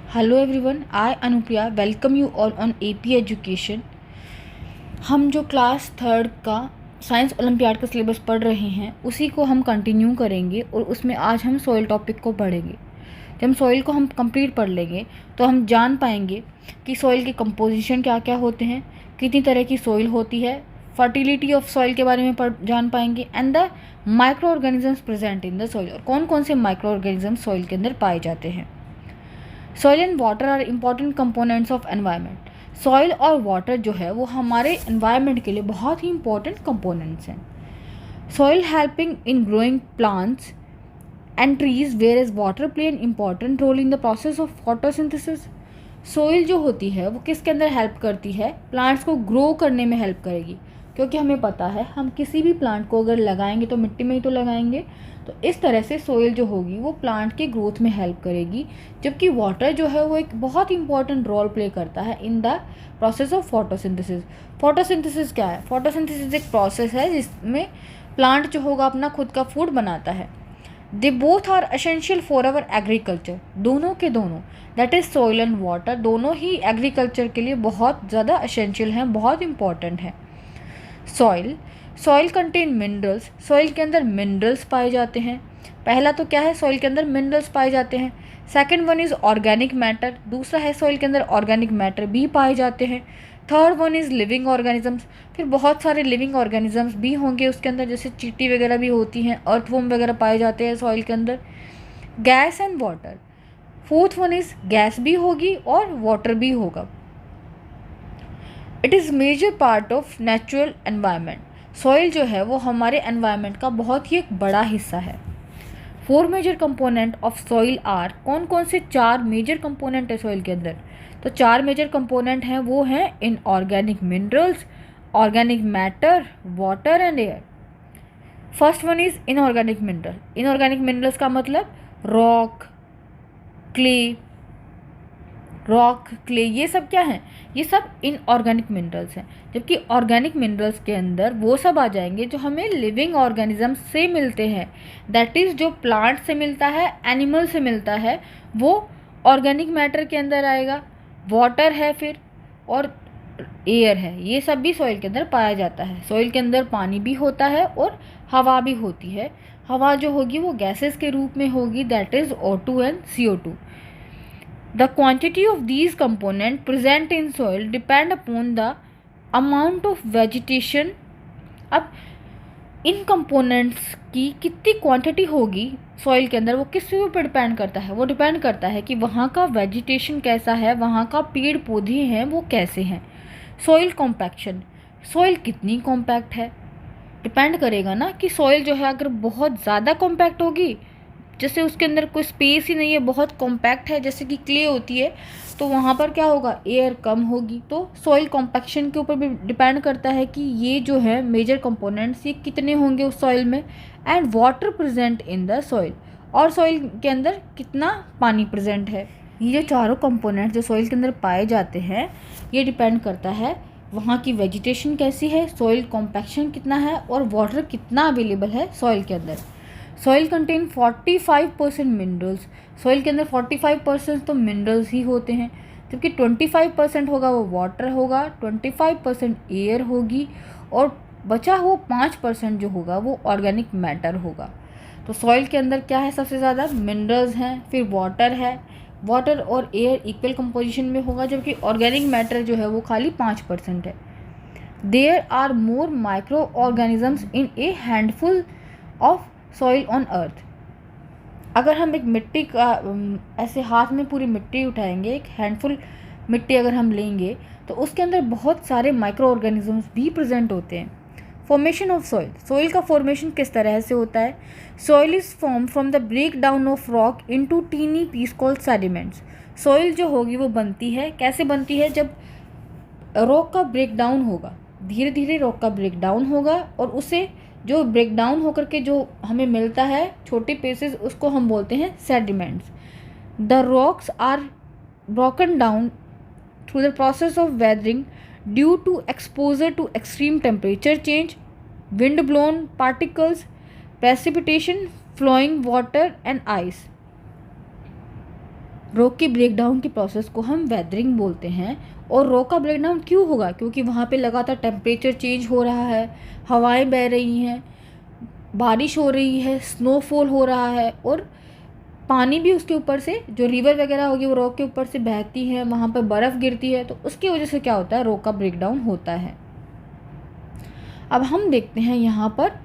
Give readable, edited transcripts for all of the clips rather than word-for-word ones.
Hello everyone, I Anupriya welcome you all on AP education. हम जो class 3 का science olympiad का सिलेबस पढ़ रहे हैं उसी को हम कंटिन्यू करेंगे और उसमें आज हम सॉइल टॉपिक को पढ़ेंगे। जब हम सॉइल को हम कंप्लीट पढ़ लेंगे तो हम जान पाएंगे कि सॉइल के कंपोजिशन क्या क्या होते हैं, कितनी तरह की सॉइल होती है, फर्टिलिटी ऑफ सॉइल के बारे में जान पाएंगे and the micro organisms present in the soil, और कौन कौन से माइक्रो ऑर्गेनिज्म सॉइल के अंदर पाए जाते हैं। Soil and water are important components of environment. Soil और वाटर जो है वो हमारे एनवायरनमेंट के लिए बहुत ही इंपॉर्टेंट कंपोनेंट्स हैं। Soil helping in growing plants and trees whereas water play an important role in the process of photosynthesis. Soil जो होती है वो किसके अंदर हेल्प करती है? प्लांट्स को ग्रो करने में हेल्प करेगी, क्योंकि हमें पता है हम किसी भी प्लांट को अगर लगाएंगे तो मिट्टी में ही तो लगाएंगे। तो इस तरह से सॉइल जो होगी वो प्लांट के ग्रोथ में हेल्प करेगी, जबकि वाटर जो है वो एक बहुत इंपॉर्टेंट रोल प्ले करता है इन the process of photosynthesis. Photosynthesis क्या है? फोटोसिंथेसिस एक प्रोसेस है जिसमें प्लांट जो होगा अपना खुद का फूड बनाता है। They both are essential for our agriculture. दोनों के दोनों, that is soil and water, दोनों ही एग्रीकल्चर के लिए बहुत ज़्यादा एसेंशियल हैं, बहुत इंपॉर्टेंट है। Soil contain minerals. सॉइल के अंदर मिनरल्स पाए जाते हैं। पहला तो क्या है? सॉइल के अंदर मिनरल्स पाए जाते हैं। Second one is organic matter. दूसरा है सॉइल के अंदर ऑर्गेनिक मैटर भी पाए जाते हैं। Third one is living organisms. फिर बहुत सारे लिविंग ऑर्गेनिजम्स भी होंगे उसके अंदर, जैसे चींटी वगैरह भी होती हैं, अर्थवॉर्म वगैरह पाए जाते हैं सॉइल के अंदर। Gas and water. Fourth one is gas भी होगी और वाटर भी होगा। It is major part of natural environment. Soil जो है वो हमारे एनवायरनमेंट का बहुत ही एक बड़ा हिस्सा है। 4 major component of soil are. कौन कौन से 4 मेजर कंपोनेंट है सॉइल के अंदर? तो 4 मेजर कंपोनेंट हैं, वो हैं inorganic minerals, organic matter, water and air. First one is inorganic mineral. Inorganic minerals का मतलब रॉक, क्ले, ये सब क्या हैं? ये सब इनऑर्गेनिक मिनरल्स हैं। जबकि ऑर्गेनिक मिनरल्स के अंदर वो सब आ जाएंगे जो हमें लिविंग ऑर्गेनिज्म से मिलते हैं, दैट इज़ जो प्लांट से मिलता है, एनिमल से मिलता है, वो ऑर्गेनिक मैटर के अंदर आएगा। वाटर है फिर, और एयर है, ये सब भी सॉइल के अंदर पाया जाता है। सॉइल के अंदर पानी भी होता है और हवा भी होती है। हवा जो होगी वो गैसेस के रूप में होगी, that is O2 and CO2। The quantity of these components present in soil depend upon the amount of vegetation। अब इन कंपोनेंट्स की कितनी क्वांटिटी होगी सॉइल के अंदर, वो किस पे ऊपर डिपेंड करता है? वो डिपेंड करता है कि वहाँ का वेजिटेशन कैसा है, वहाँ का पेड़ पौधे हैं वो कैसे हैं। Soil compaction. सॉइल कितनी कॉम्पैक्ट है डिपेंड करेगा ना, कि सॉइल जो है अगर बहुत ज़्यादा कॉम्पैक्ट होगी, जैसे उसके अंदर कोई स्पेस ही नहीं है, बहुत कॉम्पैक्ट है, जैसे कि क्ले होती है, तो वहाँ पर क्या होगा? एयर कम होगी। तो सॉइल कॉम्पैक्शन के ऊपर भी डिपेंड करता है कि ये जो है मेजर कंपोनेंट्स ये कितने होंगे उस सॉइल में। And water present in the soil, और सॉइल के अंदर कितना पानी प्रेजेंट है। ये जो चारों कंपोनेंट्स जो सॉइल के अंदर पाए जाते हैं ये डिपेंड करता है वहाँ की वेजिटेशन कैसी है, सॉइल कॉम्पैक्शन कितना है, और वाटर कितना अवेलेबल है सॉइल के अंदर। Soil contain 45% minerals. सॉइल के अंदर 45% तो मिनरल्स ही होते हैं, जबकि 25% होगा वो वाटर होगा, 25% एयर होगी, और बचा हुआ 5% जो होगा वो ऑर्गेनिक मैटर होगा। तो सॉइल के अंदर क्या है? सबसे ज़्यादा मिनरल्स हैं, फिर वाटर है। वाटर और एयर इक्वल कंपोजिशन में होगा, जबकि ऑर्गेनिक मैटर जो है वो खाली 5% है। There are more micro organisms in a handful of soil on earth. अगर हम एक मिट्टी का ऐसे हाथ में पूरी मिट्टी उठाएंगे, एक हैंडफुल मिट्टी अगर हम लेंगे, तो उसके अंदर बहुत सारे माइक्रो ऑर्गेनिजम्स भी प्रेजेंट होते हैं। Formation of soil. सॉइल का फॉर्मेशन किस तरह से होता है? Soil is form from the break down of rock into tiny piece called sediments. Soil जो होगी वो बनती है, कैसे बनती है? जब रॉक का ब्रेक डाउन होगा, धीरे धीरे रॉक का ब्रेक डाउन होगा, और उसे जो ब्रेक डाउन होकर के जो हमें मिलता है छोटे पीसेस, उसको हम बोलते हैं sediments. The rocks are broken down through the process of weathering due to exposure to extreme temperature change, wind blown particles, precipitation, flowing water and ice. Rock के ब्रेकडाउन की प्रोसेस को हम वेदरिंग बोलते हैं। और रॉक का breakdown क्यों होगा? क्योंकि वहाँ पे लगातार टेम्परेचर चेंज हो रहा है, हवाएं बह रही हैं, बारिश हो रही है, स्नोफॉल हो रहा है, और पानी भी उसके ऊपर से, जो रिवर वगैरह होगी वो रॉक के ऊपर से बहती है, वहाँ पर बर्फ़ गिरती है, तो उसकी वजह से क्या होता है, रॉक का ब्रेकडाउन होता है। अब हम देखते हैं यहाँ पर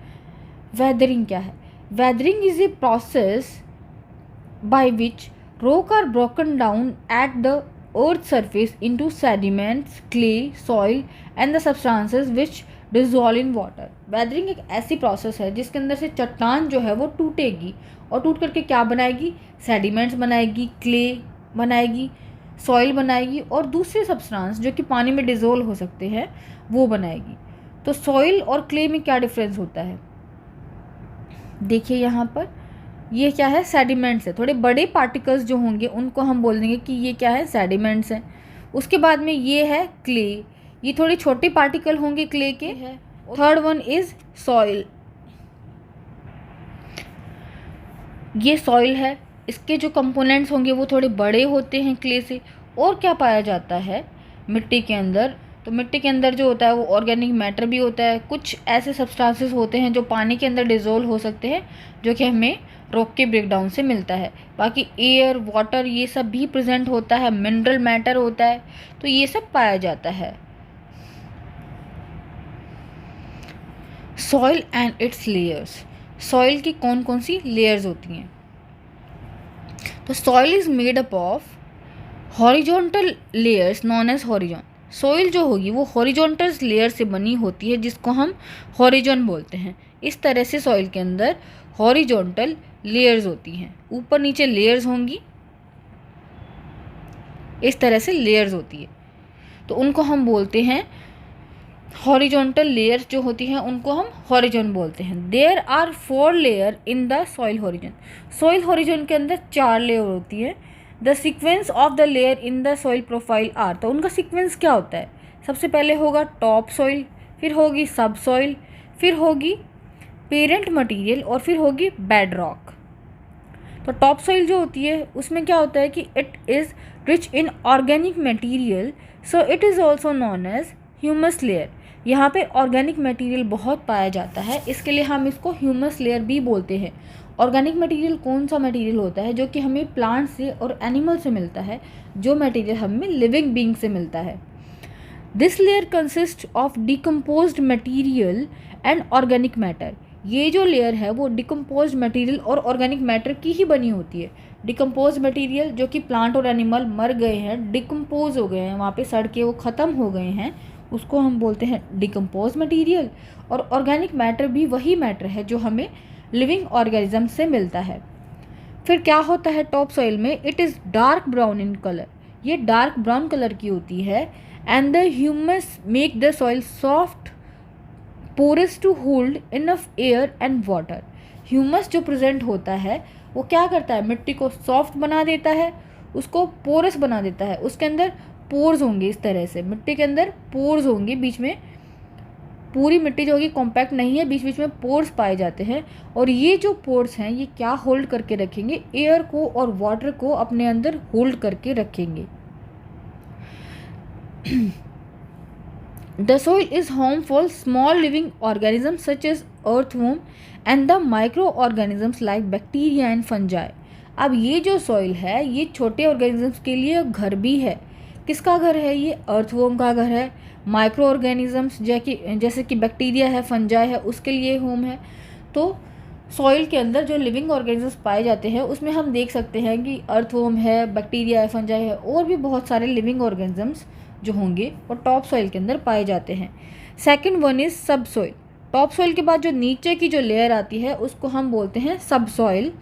वेदरिंग क्या है। Weathering is a process by which rock are broken down at the earth's surface into sediments, clay, soil and the substances which dissolve in water। Weathering एक ऐसी प्रोसेस है जिसके अंदर से चट्टान जो है वो टूटेगी और टूट करके क्या बनाएगी, सेडिमेंट्स बनाएगी, क्ले बनाएगी, सॉइल बनाएगी और दूसरे सब्सटेंस जो कि पानी में डिजोल्व हो सकते हैं वो बनाएगी। तो सॉइल और क्ले में क्या डिफरेंस होता है, देखिए यहाँ पर ये क्या है, सेडिमेंट्स है। थोड़े बड़े पार्टिकल्स जो होंगे उनको हम बोल देंगे कि ये क्या है, सेडिमेंट्स हैं। उसके बाद में ये है क्ले, ये थोड़े छोटे पार्टिकल होंगे क्ले के है। थर्ड वन इज सॉइल, ये सॉइल है, इसके जो कंपोनेंट्स होंगे वो थोड़े बड़े होते हैं क्ले से। और क्या पाया जाता है मिट्टी के अंदर, तो मिट्टी के अंदर जो होता है वो ऑर्गेनिक मैटर भी होता है, कुछ ऐसे सब्सटेंसेस होते हैं जो पानी के अंदर डिजोल्व हो सकते हैं जो कि हमें रॉक के ब्रेकडाउन से मिलता है। बाकी एयर, वाटर ये सब भी प्रेजेंट होता है, मिनरल मैटर होता है, तो ये सब पाया जाता है। Soil and its layers, soil की कौन कौन सी लेयर्स होती हैं, तो soil is made up of horizontal layers known as horizon. Soil जो होगी वो हॉरिजॉन्टल लेयर से बनी होती है जिसको हम हॉरिजॉन बोलते हैं। इस तरह से सॉइल के अंदर हॉरिजॉन्टल लेयर्स होती हैं, ऊपर नीचे लेयर्स होंगी, इस तरह से लेयर्स होती है, तो उनको हम बोलते हैं हॉरिजॉन्टल लेयर्स जो होती हैं उनको हम हॉरिजॉन बोलते हैं। There are 4 layer in the soil horizon, soil horizon के अंदर 4 लेयर होती है। The sequence of the layer in the soil profile are, तो उनका सीक्वेंस क्या होता है, सबसे पहले होगा टॉप सॉइल, फिर होगी सब सॉइल, फिर होगी पेरेंट मटेरियल और फिर होगी बेड रॉक। तो टॉप सॉइल जो होती है उसमें क्या होता है कि it is rich in organic material, so it is also known as humus layer. यहाँ पे ऑर्गेनिक मटेरियल बहुत पाया जाता है, इसके लिए हम इसको ह्यूमस लेयर भी बोलते हैं। ऑर्गेनिक मटेरियल कौन सा मटेरियल होता है, जो कि हमें प्लांट से और एनिमल से मिलता है, जो मटेरियल हमें लिविंग बीइंग से मिलता है। This layer consist of decomposed material and organic matter, ये जो लेयर है वो डिकम्पोज्ड मटेरियल और ऑर्गेनिक मैटर की ही बनी होती है। डिकम्पोज मटेरियल जो कि प्लांट और एनिमल मर गए हैं, डिकम्पोज हो गए हैं, वहाँ पे सड़ के वो ख़त्म हो गए हैं, उसको हम बोलते हैं डिकम्पोज मटेरियल। और ऑर्गेनिक मैटर भी वही मैटर है जो हमें लिविंग ऑर्गेनिज्म से मिलता है। फिर क्या होता है टॉप सॉइल में, it is dark brown in colour, ये डार्क ब्राउन कलर की होती है। And the humus make the soil soft porous to hold enough air and water. Humus जो प्रेजेंट होता है वो क्या करता है, मिट्टी को सॉफ्ट बना देता है, उसको पोरस बना देता है, उसके अंदर पोर्स होंगे, इस तरह से मिट्टी के अंदर पोर्स होंगे, बीच में पूरी मिट्टी जो होगी कॉम्पैक्ट नहीं है, बीच बीच में पोर्स पाए जाते हैं। और ये जो पोर्स हैं ये क्या होल्ड करके रखेंगे, एयर को और वाटर को अपने अंदर होल्ड करके रखेंगे। The soil is home for small living organisms such as earthworm and the microorganisms like bacteria and fungi। अब ये जो सॉइल है ये छोटे ऑर्गेनिजम्स के लिए घर भी है। किसका घर है ये, अर्थवर्म का घर है। माइक्रो ऑर्गेनिजम्स जैसे कि बैक्टीरिया है, फंजाई है, उसके लिए होम है। तो सॉइल के अंदर जो लिविंग ऑर्गेनिजम्स पाए जाते हैं उसमें हम देख सकते हैं कि अर्थवर्म है, बैक्टीरिया है, फंजाई है, और भी बहुत सारे लिविंग ऑर्गेनिजम्स जो होंगे और टॉप सॉइल के अंदर पाए जाते हैं। सेकंड वन इज सब सॉइल, टॉप सॉइल के बाद जो नीचे की जो लेयर आती है उसको हम बोलते हैं सब सॉइल।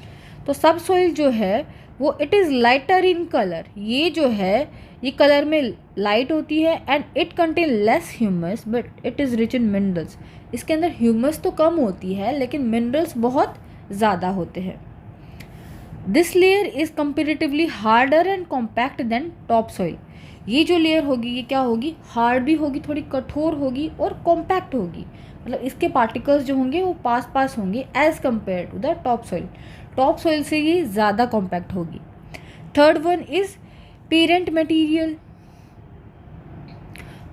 तो सब सॉइल जो है वो it is lighter in colour, ये जो है ये कलर में लाइट होती है। And it contain less humus but it is rich in minerals, इसके अंदर ह्यूमस तो कम होती है लेकिन मिनरल्स बहुत ज़्यादा होते हैं। This layer is comparatively harder and compact than top soil, ये जो लेयर होगी ये क्या होगी, हार्ड भी होगी, थोड़ी कठोर होगी और कॉम्पैक्ट होगी, मतलब इसके पार्टिकल्स जो होंगे वो पास पास होंगे as compare to the top soil. Top soil से ये ज़्यादा कॉम्पैक्ट होगी। Third one is parent material.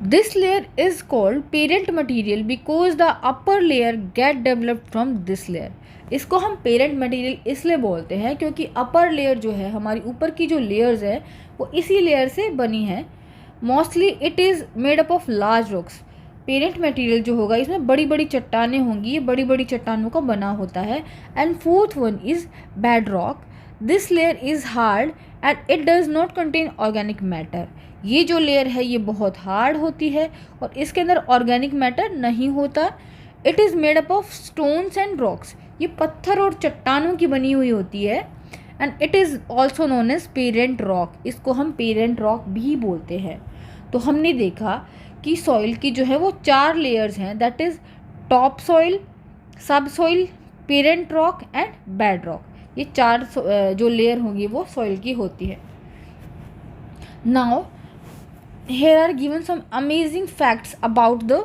This layer is called parent material because the upper layer get developed from this layer. इसको हम पेरेंट मटेरियल इसलिए बोलते हैं क्योंकि अपर लेयर जो है, हमारी ऊपर की जो लेयर्स है वो इसी लेयर से बनी है. Mostly it is made up of large rocks. Parent material जो होगा इसमें बड़ी बड़ी चट्टानें होंगी, ये बड़ी बड़ी चट्टानों का बना होता है. And fourth one is bed rock. This layer is hard and it does not contain organic matter. ये जो लेयर है ये बहुत हार्ड होती है और इसके अंदर ऑर्गेनिक मैटर नहीं होता. It is made up of stones and rocks. ये पत्थर और चट्टानों की बनी हुई होती है. And it is also known as parent rock. इसको हम पेरेंट रॉक भी बोलते हैं. तो हमने देखा कि सॉइल की जो है वो 4 लेयर्स हैं, दैट इज़ टॉप सॉइल, सब soil, parent rock and bed rock. ये 4 जो लेयर होंगी वो सॉइल की होती है. Now here are given some amazing facts about the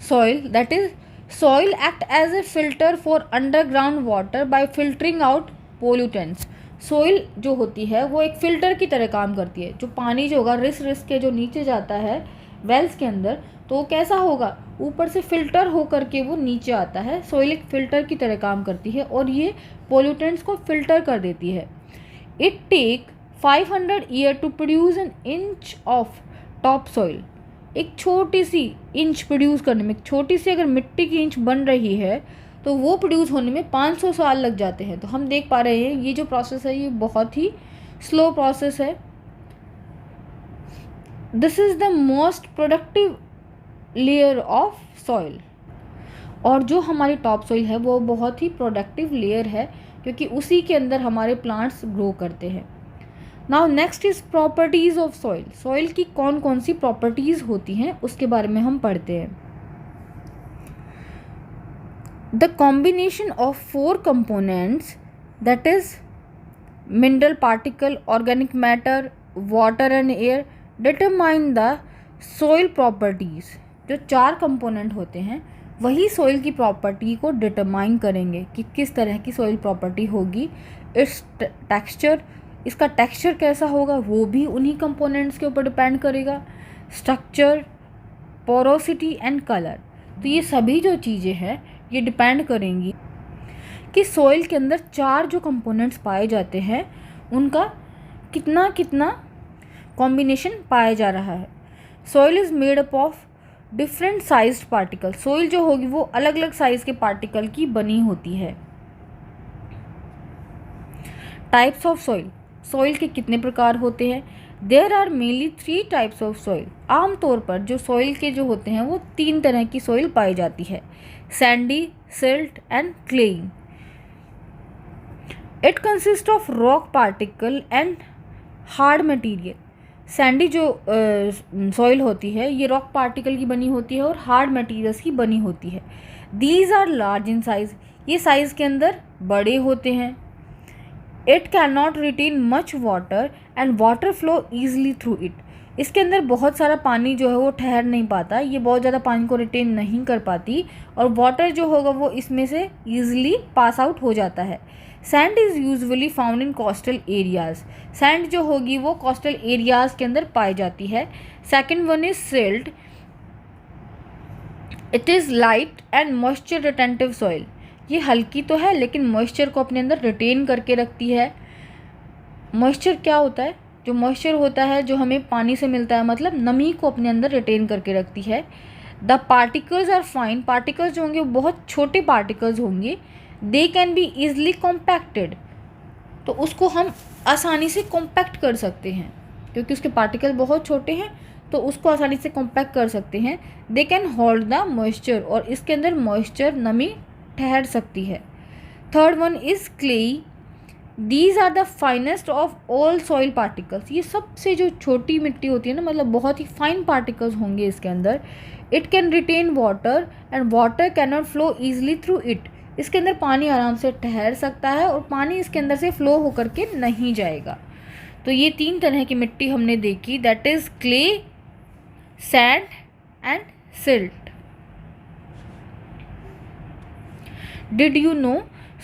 soil. That is, soil act as a filter for underground water by filtering out pollutants. Soil जो होती है वो एक फ़िल्टर की तरह काम करती है. जो पानी जो होगा रिस के जो नीचे जाता है वेल्स के अंदर, तो वो कैसा होगा, ऊपर से फ़िल्टर हो करके वो नीचे आता है. सोइल एक फ़िल्टर की तरह काम करती है और ये पोल्यूटेंट्स को फ़िल्टर कर देती है. It take 500 year to produce an inch of top soil. एक छोटी सी इंच प्रोड्यूस करने में, छोटी सी अगर मिट्टी की इंच बन रही है तो वो प्रोड्यूस होने में 500 साल लग जाते हैं. तो हम देख पा रहे हैं ये जो प्रोसेस है ये बहुत ही स्लो प्रोसेस है. This is the most productive layer of soil. और जो हमारी टॉप सॉइल है वो बहुत ही प्रोडक्टिव लेयर है क्योंकि उसी के अंदर हमारे प्लांट्स ग्रो करते हैं. Now next is properties of soil. Soil की कौन कौन सी प्रॉपर्टीज़ होती हैं उसके बारे में हम पढ़ते हैं. The combination of 4 components, that is mineral particle, organic matter, water and air, determine the soil properties. जो 4 कंपोनेंट होते हैं वही सॉइल की प्रॉपर्टी को डिटरमाइन करेंगे कि किस तरह की सॉइल प्रॉपर्टी होगी. इट्स टेक्सचर, इसका टेक्सचर कैसा होगा वो भी उन्हीं कंपोनेंट्स के ऊपर डिपेंड करेगा. Structure, porosity and colour. तो ये सभी जो चीज़ें हैं ये डिपेंड करेंगी कि सॉइल के अंदर 4 जो कंपोनेंट्स पाए जाते हैं उनका कितना कितना कॉम्बिनेशन पाया जा रहा है. Soil is made up of different sized particle. Soil जो होगी वो अलग अलग साइज़ के पार्टिकल की बनी होती है. Types of soil. सॉइल के कितने प्रकार होते हैं? There are mainly 3 types of soil. आमतौर पर जो सॉइल के जो होते हैं वो 3 तरह की सॉइल पाई जाती है. Sandy, silt and clayey. It consist of rock particle and hard material. Sandy जो सॉइल होती है ये रॉक पार्टिकल की बनी होती है और हार्ड मटीरियल्स की बनी होती है. These are large in size. ये साइज़ के अंदर बड़े होते हैं. It can not retain much water and water flow easily through it. इसके अंदर बहुत सारा पानी जो है वो ठहर नहीं पाता, ये बहुत ज़्यादा पानी को रिटेन नहीं कर पाती और वाटर जो होगा वो इसमें से ईजिली पास आउट हो जाता है. Sand is usually found in coastal areas. Sand जो होगी वो कोस्टल एरियाज़ के अंदर पाई जाती है. Second one is silt. It is light and moisture retentive soil. ये हल्की तो है लेकिन मॉइस्चर को अपने अंदर रिटेन करके रखती है. मॉइस्चर क्या होता है? जो मॉइस्चर होता है जो हमें पानी से मिलता है, मतलब नमी को अपने अंदर रिटेन करके रखती है. The particles are fine. Particles जो होंगे वो बहुत छोटे पार्टिकल्स होंगे. They can be easily compacted. तो उसको हम आसानी से कॉम्पैक्ट कर सकते हैं क्योंकि उसके पार्टिकल बहुत छोटे हैं तो उसको आसानी से कॉम्पैक्ट कर सकते हैं. They can hold the moisture. और इसके अंदर मॉइस्चर, नमी ठहर सकती है. Third one is clayey. These are the finest of all soil particles. ये सबसे जो छोटी मिट्टी होती है ना, मतलब बहुत ही फाइन पार्टिकल्स होंगे इसके अंदर. It can retain water and water can not flow easily through it. इसके अंदर पानी आराम से ठहर सकता है और पानी इसके अंदर से फ्लो होकर के नहीं जाएगा. तो ये 3 तरह की मिट्टी हमने देखी, that is clay, sand and silt. Did you know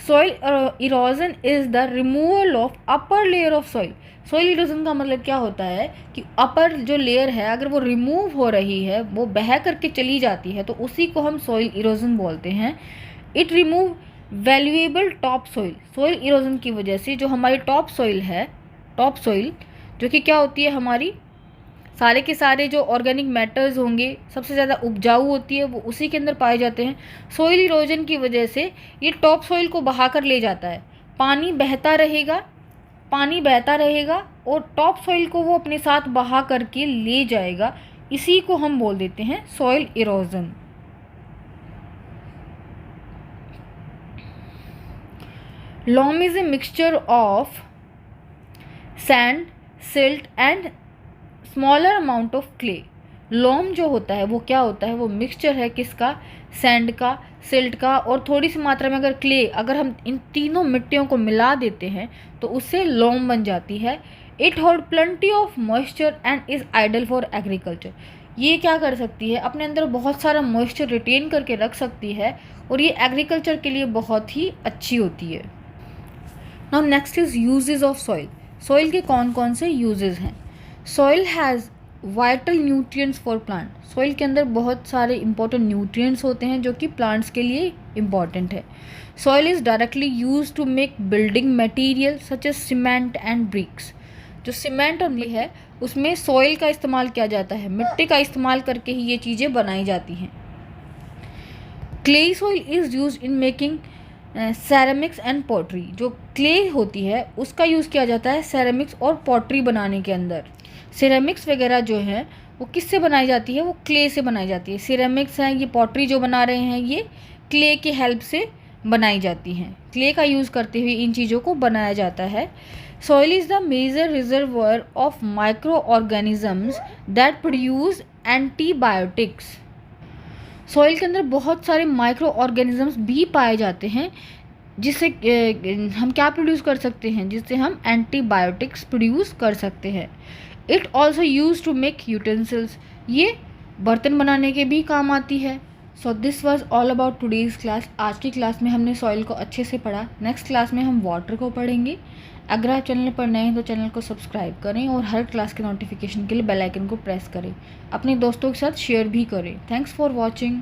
soil erosion is the removal of upper layer of soil? Soil erosion का मतलब क्या होता है कि अपर जो लेयर है अगर वो रिमूव हो रही है, वो बह करके चली जाती है, तो उसी को हम सॉइल इरोजन बोलते हैं। It remove valuable top soil. Soil erosion की वजह से जो हमारी टॉप सॉइल है, टॉप सॉइल जो कि क्या होती है, हमारी सारे के सारे जो ऑर्गेनिक मैटर्स होंगे, सबसे ज़्यादा उपजाऊ होती है, वो उसी के अंदर पाए जाते हैं। सॉइल इरोजन की वजह से ये टॉप सॉइल को बहा कर ले जाता है। पानी बहता रहेगा, पानी बहता रहेगा और टॉप सॉइल को वो अपने साथ बहा करके ले जाएगा। इसी को हम बोल देते हैं soil erosion. Lomb is a mixture of sand, silt and smaller amount of clay. Lomb जो होता है वो क्या होता है, वो मिक्सचर है किसका, सैंड का, सिल्ट का और थोड़ी सी मात्रा में अगर क्ले, अगर हम इन तीनों मिट्टियों को मिला देते हैं तो उससे लॉम बन जाती है। It hold plenty of moisture and is ideal for agriculture. ये क्या कर सकती है, अपने अंदर बहुत सारा मॉइस्चर रिटेन करके रख सकती है और ये एग्रीकल्चर के लिए बहुत ही अच्छी होती है। Now next is uses of soil. Soil के कौन कौन से यूजेस हैं। Soil has vital nutrients for plant. Soil के अंदर बहुत सारे इंपॉर्टेंट न्यूट्रिएंट्स होते हैं जो कि प्लांट्स के लिए इम्पॉर्टेंट है। Soil is directly use to make building material such as cement and bricks. जो सीमेंट और ब्रिक है उसमें सॉइल का इस्तेमाल किया जाता है, मिट्टी का इस्तेमाल करके ही ये चीज़ें बनाई जाती हैं। Clay soil is use in making ceramics and pottery. जो क्ले होती है उसका यूज़ किया जाता है सेरेमिक्स और पॉटरी बनाने के अंदर। सिरेमिक्स वगैरह जो है वो किससे बनाई जाती है, वो क्ले से बनाई जाती है। सिरेमिक्स हैं, ये पॉटरी जो बना रहे हैं ये क्ले की हेल्प से बनाई जाती हैं। क्ले का यूज़ करते हुए इन चीज़ों को बनाया जाता है। Soil is the major reservoir of micro organisms that produce antibiotics. सॉइल के अंदर बहुत सारे माइक्रो ऑर्गेनिजम्स भी पाए जाते हैं जिससे हम क्या प्रोड्यूस कर सकते हैं, जिससे हम एंटीबायोटिक्स प्रोड्यूस कर सकते हैं। It also use to make utensils. ये बर्तन बनाने के भी काम आती है। So this was all about today's class. आज की क्लास में हमने सॉइल को अच्छे से पढ़ा। नेक्स्ट क्लास में हम वाटर को पढ़ेंगे। अगर आप चैनल पर नए हैं तो चैनल को सब्सक्राइब करें और हर क्लास के नोटिफिकेशन के लिए बेल आइकन को प्रेस करें। अपने दोस्तों के साथ शेयर भी करें। Thanks for watching.